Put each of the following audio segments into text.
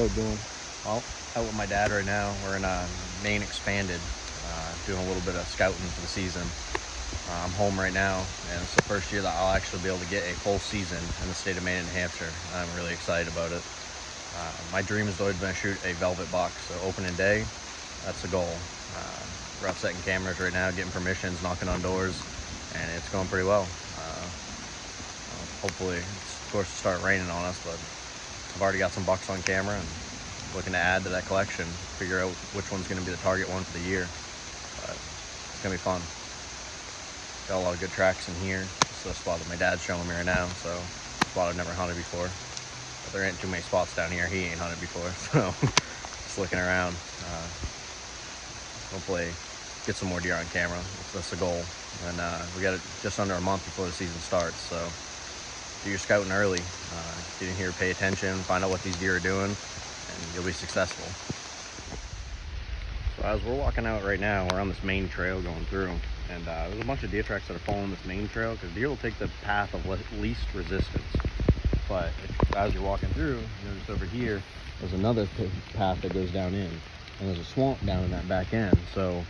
you out doing? Well, out with my dad right now. We're in Maine Expanded, doing a little bit of scouting for the season. I'm home right now, and it's the first year that I'll actually be able to get a full season in the state of Maine and New Hampshire. I'm really excited about it. My dream has always been to shoot a velvet buck, so opening day, that's the goal. We're out setting cameras right now, getting permissions, knocking on doors, and it's going pretty well. Hopefully it's supposed to start raining on us, but I've already got some bucks on camera and looking to add to that collection, figure out which one's going to be the target one for the year. But it's going to be fun. Got a lot of good tracks in here. This is the spot that my dad's showing me right now, so a spot I've never hunted before. But there ain't too many spots down here he ain't hunted before, so just looking around. Hopefully get some more deer on camera. That's the goal. And we got it just under a month before the season starts, so do your scouting early. Get in here, pay attention, find out what these deer are doing, and you'll be successful. So as we're walking out right now, we're on this main trail going through, and there's a bunch of deer tracks that are following this main trail because deer will take the path of least resistance. But as you're walking through, notice over here, there's another path that goes down in, and there's a swamp down in that back end. So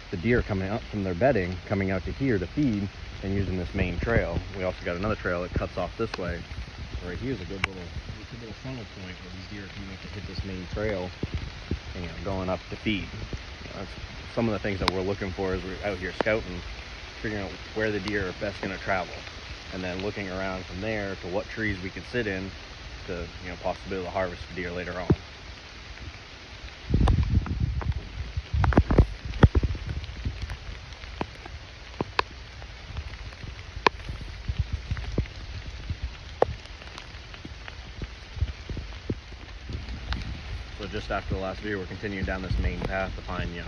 the deer coming up from their bedding, coming out to here to feed, and using this main trail. We also got another trail that cuts off this way. Right here's a good little funnel point where these deer can make to hit this main trail, and, going up to feed. That's some of the things that we're looking for as we're out here scouting, figuring out where the deer are best going to travel, and then looking around from there to what trees we could sit in to, possibly be able to harvest the deer later on. So just after the last video, we're continuing down this main path to find, the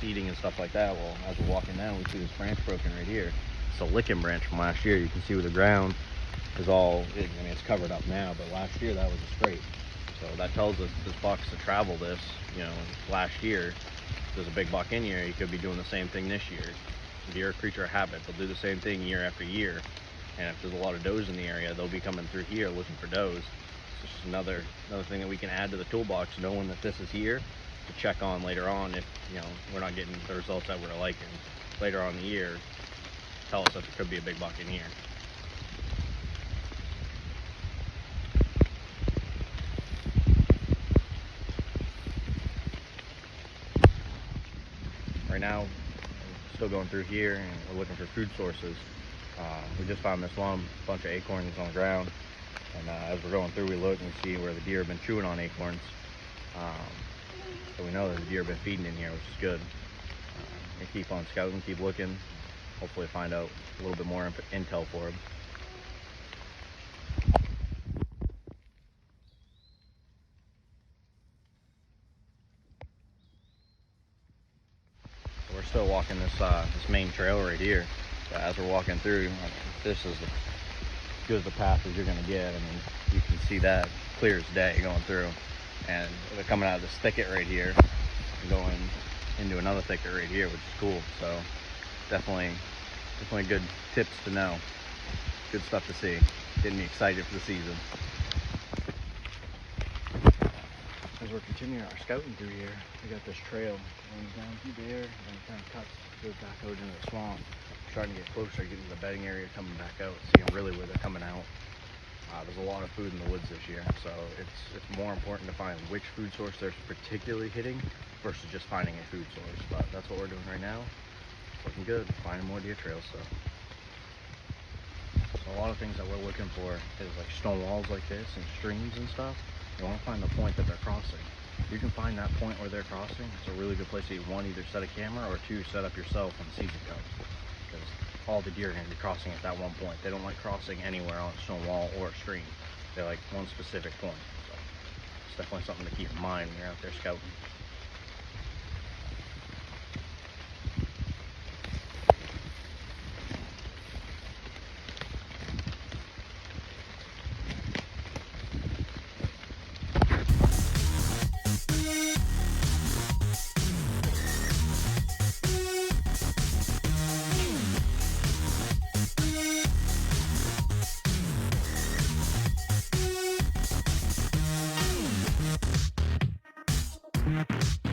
feeding and stuff like that. Well, as we're walking down, we see this branch broken right here. It's a licking branch from last year. You can see where the ground is it's covered up now, but last year that was a scrape. So that tells us this buck's to travel this, last year. If there's a big buck in here, you could be doing the same thing this year. Deer are a creature of habit. They'll do the same thing year after year. And if there's a lot of does in the area, they'll be coming through here looking for does. It's just another thing that we can add to the toolbox, knowing that this is here to check on later on if we're not getting the results that we're liking. Later on in the year, tell us that there could be a big buck in here. Right now, we're still going through here and we're looking for food sources. We just found this one bunch of acorns on the ground, and as we're going through, we look and see where the deer have been chewing on acorns. So we know that the deer have been feeding in here, which is good. We keep on scouting, keep looking, hopefully find out a little bit more intel for them. So we're still walking this main trail right here. As we're walking through, this is as good as a path as you're going to get. I mean, you can see that clear as day going through, and they're coming out of this thicket right here and going into another thicket right here, which is cool. So definitely good tips to know, good stuff to see, getting me excited for the season. As we're continuing our scouting through here, we got this trail going down through there and it kind of cuts, goes back out into the swamp. Starting to get closer, getting to the bedding area, coming back out, seeing really where they're coming out. There's a lot of food in the woods this year, so it's more important to find which food source they're particularly hitting versus just finding a food source. But that's what we're doing right now. It's looking good, finding more deer trails. So a lot of things that we're looking for is like stone walls like this and streams and stuff. You want to find the point that they're crossing. If you can find that point where they're crossing, it's a really good place to either set a camera or two, set up yourself when the season comes. Because all the deer are going to be crossing at that one point. They don't like crossing anywhere on a stone wall or a stream. They like one specific point. So it's definitely something to keep in mind when you're out there scouting. it.